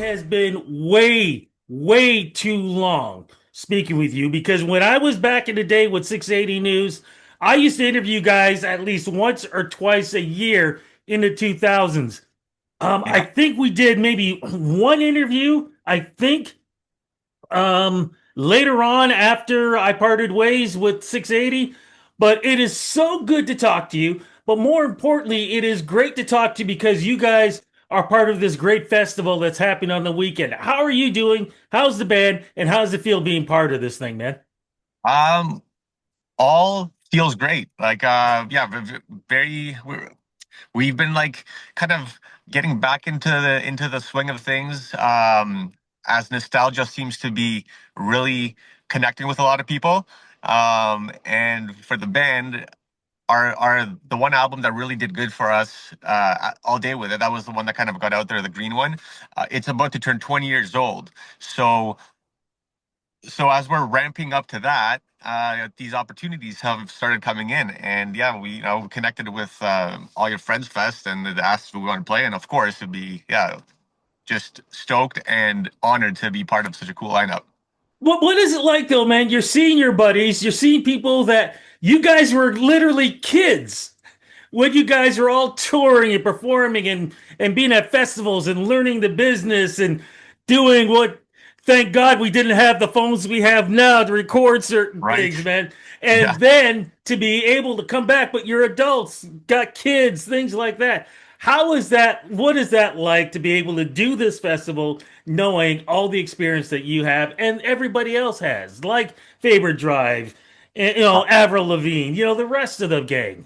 has been way, way too long speaking with you because when I was back in the day with 680 News, I used to interview guys at least once or twice a year in the 2000s. I Yeah. think we did maybe one interview, I think, later on after I parted ways with 680. But it is so good to talk to you. But more importantly, it is great to talk to you because you guys are part of this great festival that's happening on the weekend. How are you doing? How's the band? And how's it feel being part of this thing, man? Um, all feels great. Yeah, very. We've been like kind of getting back into the swing of things. As nostalgia seems to be really connecting with a lot of people. And for the band, our the one album that really did good for us all day with it. That was the one that kind of got out there, the green one. It's about to turn 20 years old. So as we're ramping up to that, these opportunities have started coming in, and yeah, we connected with All Your Friends Fest, and they asked if we want to play, and of course, it'd be just stoked and honored to be part of such a cool lineup. What is it like though, man? You're seeing your buddies, you're seeing people that you guys were literally kids when you guys are all touring and performing and being at festivals and learning the business and doing what thank God we didn't have the phones we have now to record certain Right? things, man. Yeah. And then to be able to come back, but you're adults, got kids, things like that. How is that? What is that like to be able to do this festival knowing all the experience that you have and everybody else has, like Faber Drive, and, Avril Lavigne, the rest of the gang?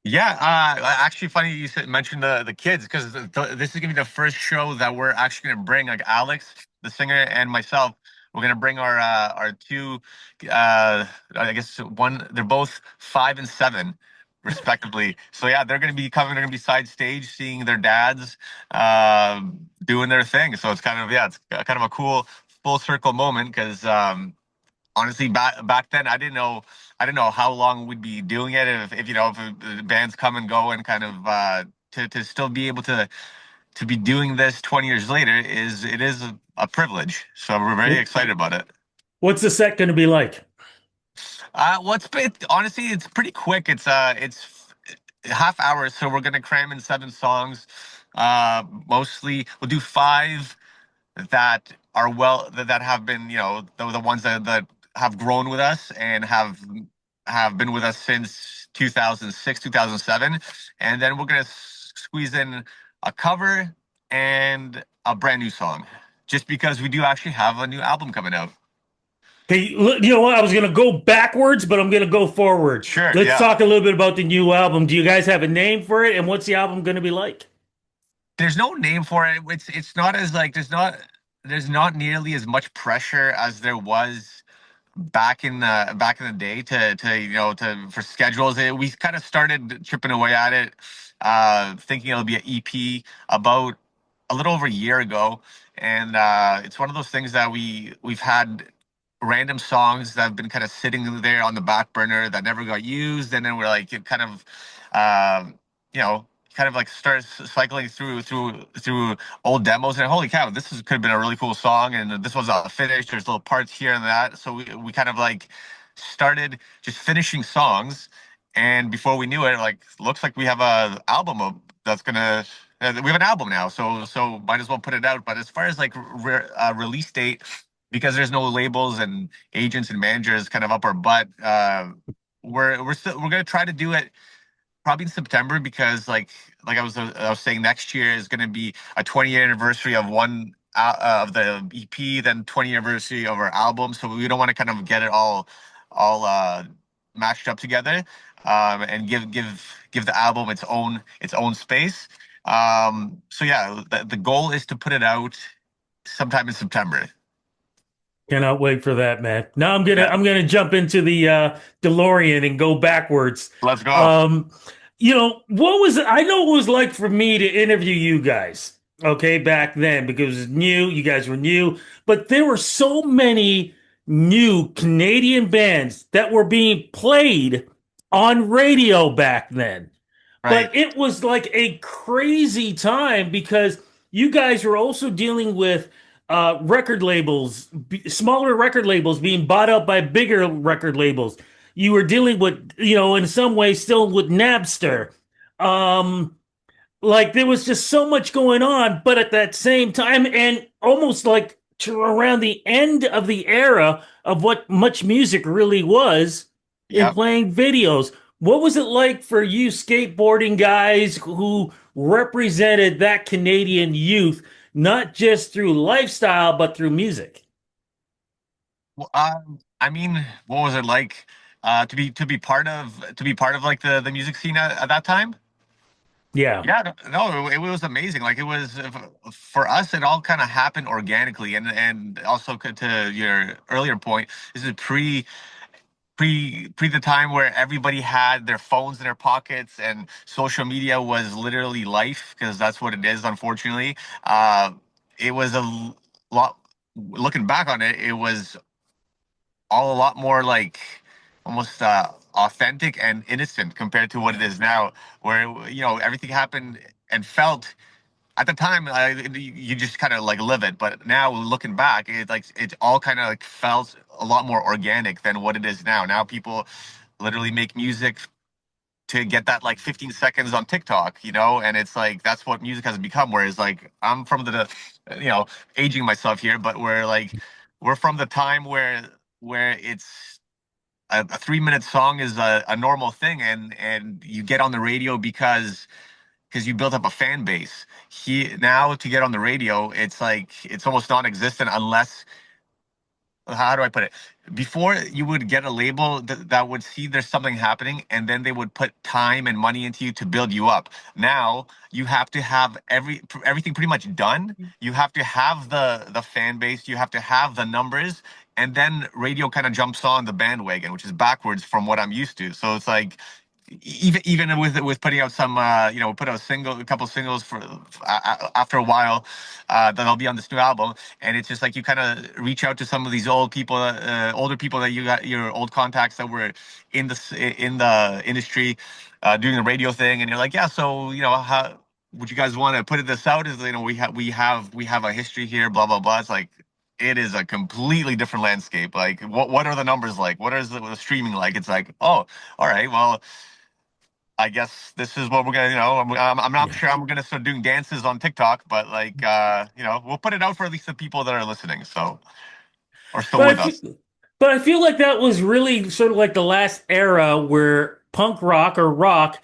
Yeah, actually, funny you mentioned the kids because this is gonna be the first show that we're actually gonna bring like Alex, the singer, and myself. We're gonna bring our two, I guess one. They're both 5 and 7, respectively. So yeah, they're gonna be coming. They're gonna be side stage, seeing their dads, doing their thing. So it's kind of it's kind of a cool full circle moment because honestly, back then I didn't know how long we'd be doing it if the bands come and go and kind of to still be able to be doing this 20 years later is a privilege. So we're very excited about it. What's the set going to be like? What's been honestly, it's pretty quick. It's half hours, so we're gonna cram in 7 songs. Mostly we'll do 5 that are that have been the ones that have grown with us and have been with us since 2006 2007, and then we're gonna squeeze in a cover and a brand new song just because we do actually have a new album coming out. Okay, you know what? I was going to go backwards, but I'm going to go forward. Sure, Let's yeah. talk a little bit about the new album. Do you guys have a name for it? And what's the album going to be like? There's no name for it. It's not as like there's not nearly as much pressure as there was back in the day to for schedules. We kind of started chipping away at it, thinking it'll be an EP about a little over a year ago, and it's one of those things that we've had random songs that have been kind of sitting there on the back burner that never got used, and then we're like it kind of you know kind of like start cycling through old demos, and holy cow, could have been a really cool song, and this was finished. There's little parts here and that, so we kind of like started just finishing songs, and before we knew it, like looks like we have a album that's gonna we have an album now, so might as well put it out. But as far as like release date, because there's no labels and agents and managers kind of up our butt, we're gonna try to do it probably in September because like I was saying, next year is going to be a 20-year anniversary of one of the EP, then 20 anniversary of our album. So we don't want to kind of get it all matched up together, and give the album its own space. So yeah, the goal is to put it out sometime in September. Cannot wait for that, man. Now I'm gonna Yeah, I'm gonna jump into the DeLorean and go backwards. let's go. Um, what was it? I know what it was like for me to interview you guys, okay, back then because it was new, you guys were new, but there were so many new Canadian bands that were being played on radio back then. Right. But it was like a crazy time because you guys were also dealing with record labels, smaller record labels being bought up by bigger record labels. You were dealing with, in some ways, still with Napster. Um, like there was just so much going on, but at that same time, and almost like to around the end of the era of what much music really was in Yep. playing videos. What was it like for you skateboarding guys who represented that Canadian youth, not just through lifestyle, but through music? Well, I mean, what was it like to be part of like the music scene at that time? Yeah. Yeah, no, it was amazing. Like it was for us, it all kind of happened organically, and also to your earlier point, this is pre the time where everybody had their phones in their pockets and social media was literally life because that's what it is. Unfortunately, it was lot. Looking back on it, it was all a lot more like almost authentic and innocent compared to what it is now, where everything happened and felt at the time you just kind of like live it, but now looking back it all kind of like felt a lot more organic than what it is now. Now people literally make music to get that like 15 seconds on TikTok, and it's like that's what music has become. Whereas like I'm from the you know aging myself here, but we're from the time where it's a 3 minute song is a normal thing, and you get on the radio because you built up a fan base. Now to get on the radio, it's like it's almost non-existent unless, how do I put it? Before you would get a label that would see there's something happening, and then they would put time and money into you to build you up. Now you have to have everything pretty much done. You have to have the fan base. You have to have the numbers, and then radio kind of jumps on the bandwagon, which is backwards from what I'm used to. So it's like even with putting out some put out a couple singles for after a while that'll be on this new album, and it's just like you kind of reach out to some of these older people that you got your old contacts that were in the industry doing the radio thing, and you're like, yeah, so how would you guys want to put this out? Is we have a history here, blah blah blah. It's like it is a completely different landscape. Like, what are the numbers like? What is the streaming like? It's like, oh, all right, well, I guess this is what we're gonna, I'm not Yeah. sure I'm gonna start doing dances on TikTok, but like, we'll put it out for at least the people that are listening, so, or still But I with feel, us. but I feel like that was really sort of like the last era where punk rock or rock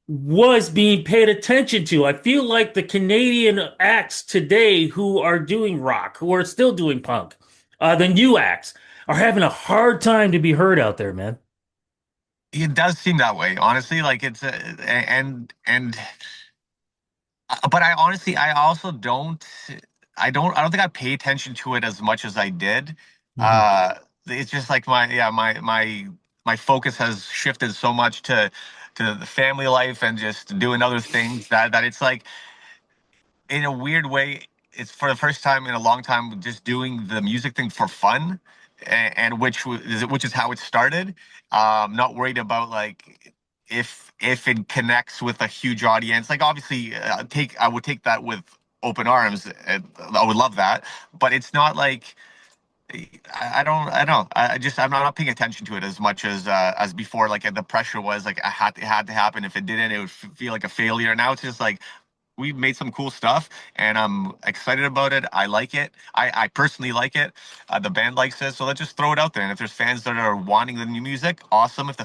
was being paid attention to. I feel like the Canadian acts today who are doing rock, who are still doing punk, the new acts, are having a hard time to be heard out there, man. It does seem that way, honestly. Like it's and but I honestly, I also I don't think I pay attention to it as much as I did. Mhm. Uh, it's just like my focus has shifted so much to the family life and just doing other things that it's like in a weird way, it's for the first time in a long time just doing the music thing for fun, and which is how it started. Not worried about like if it connects with a huge audience. Like obviously, I would take that with open arms. I would love that, but it's not like I don't know. I'm not paying attention to it as much as before. Like the pressure was like it had to happen. If it didn't, it would feel like a failure. Now it's just like we've made some cool stuff and I'm excited about it. I like it. I personally like it. The band likes it. So let's just throw it out there. And if there's fans that are wanting the new music, awesome. If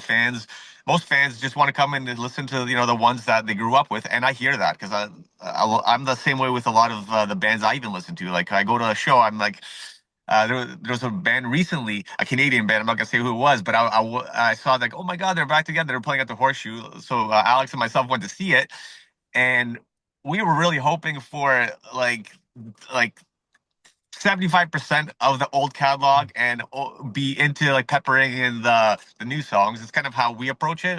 most fans just want to come and listen to, the ones that they grew up with. And I hear that because I'm the same way with a lot of the bands I even listen to. Like I go to a show, I'm like, there was a band recently, a Canadian band. I'm not gonna say who it was, but I saw like, oh my God, they're back together. They're playing at the Horseshoe. So Alex and myself went to see it, and we were really hoping for like 75% of the old catalog and be into like peppering in the new songs. It's kind of how we approach it.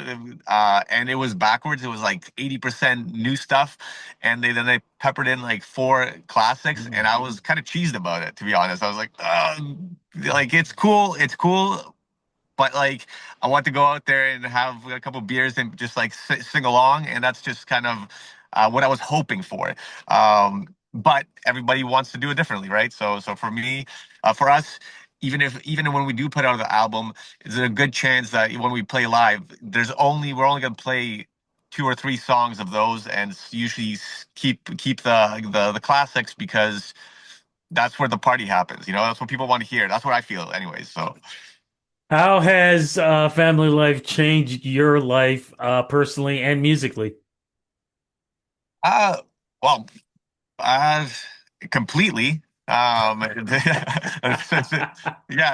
And it was backwards. It was like 80% new stuff, and then they peppered in like four classics, and I was kind of cheesed about it, to be honest. I was like it's cool, but like I want to go out there and have a couple beers and just like sing along, and that's just kind of what I was hoping for. but everybody wants to do it differently, right? So for me, for us, even when we do put out the album, is there a good chance that when we play live, we're only gonna play two or three songs of those, and usually keep the classics, because that's where the party happens. That's what people want to hear. That's what I feel, anyways. So, How has family life changed your life personally and musically? uh, well, Uh, completely. Yeah,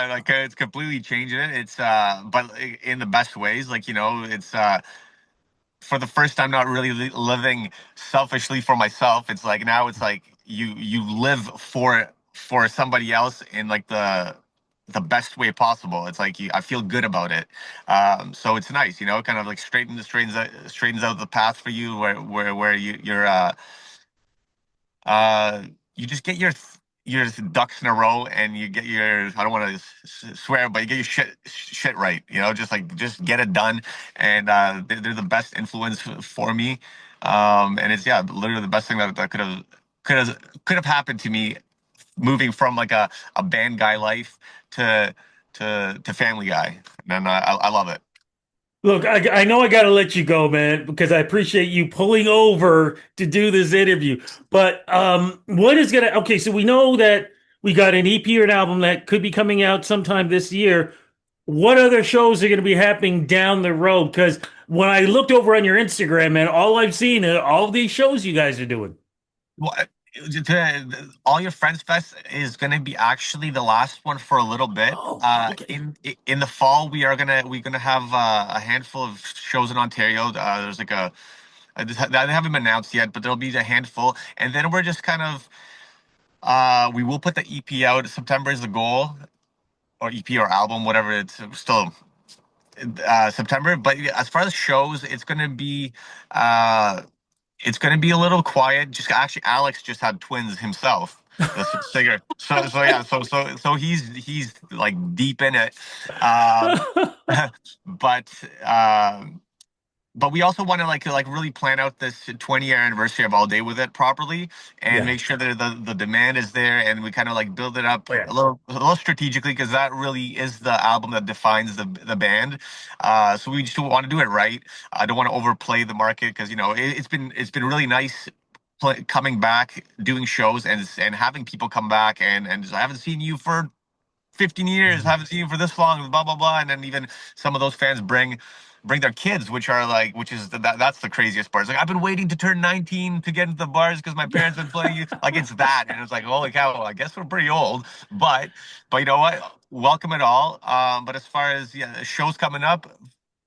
like it's completely changing it. It's but in the best ways. Like it's for the first time not really living selfishly for myself. It's like now it's like you live for somebody else in like the best way possible. It's like I feel good about it. So it's nice, kind of like straightens out the path for you where you're uh, you just get your ducks in a row, and you get your, I don't want to swear, but you get your shit right. Just get it done, and they're the best influence for me. And it's, yeah, literally the best thing that could have happened to me, moving from like a band guy life to to Family Guy, and I love it. Look, I know I got to let you go, man, because I appreciate you pulling over to do this interview. But what is gonna? Okay, so we know that we got an EP or an album that could be coming out sometime this year. What other shows are going to be happening down the road? Because when I looked over on your Instagram, man, all I've seen are all these shows you guys are doing. Well, All Your Friends Fest is going to be actually the last one for a little bit. Oh, okay. In the fall, we're gonna have a handful of shows in Ontario. There's like they haven't been announced yet, but there'll be a handful, and then we're just kind of we will put the EP out. September is the goal, or EP or album, whatever. It's still September. But as far as shows, uh it's gonna be a little quiet. Just actually, Alex just had twins himself, the singer. So yeah, so he's like deep in it. Um, but um, but we also want to like really plan out this 20-year anniversary of All Day with It properly, and Yeah. make sure that the demand is there, and we kind of like build it up Oh, yeah. a little strategically, because that really is the album that defines the band. So we just want to do it right. I don't want to overplay the market, because it's been really nice coming back, doing shows, and having people come back, and I haven't seen you for 15 years, haven't seen you for this long, blah blah blah. And then even some of those fans bring their kids, which is that's the craziest part. It's like, I've been waiting to turn 19 to get into the bars because my parents been playing you. Like, it's that, and it's like, holy cow, I guess we're pretty old. But you know what, welcome it all. But as far as, yeah, shows coming up,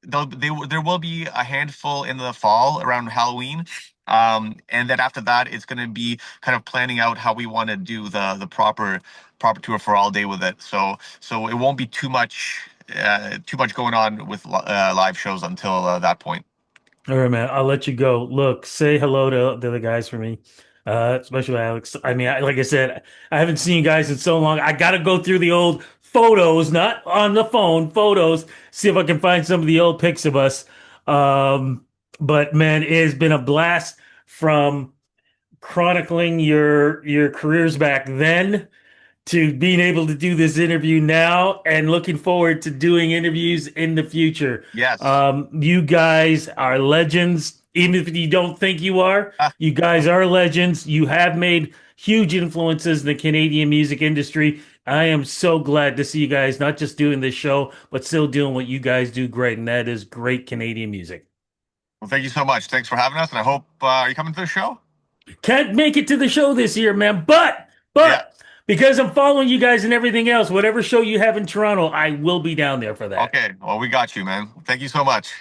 there will be a handful in the fall around Halloween. And then after that, it's going to be kind of planning out how we want to do the proper tour for All Day with It. So it won't be too much going on with live shows until that point. All right, man. I'll let you go. Look, say hello to the other guys for me, especially Alex. I mean, like I said, I haven't seen you guys in so long. I got to go through the old photos, not on the phone, photos, see if I can find some of the old pics of us. Um, but man, it has been a blast from chronicling your careers back then to being able to do this interview now and looking forward to doing interviews in the future. Yes. You guys are legends. Even if you don't think you are, Ah, you guys are legends. You have made huge influences in the Canadian music industry. I am so glad to see you guys not just doing this show, but still doing what you guys do great, and that is great Canadian music. well, thank you so much. Thanks for having us, and I hope, are you coming to the show? Can't make it to the show this year, man, Yeah. but because I'm following you guys and everything else, whatever show you have in Toronto, I will be down there for that. Okay. Well, we got you, man. Thank you so much.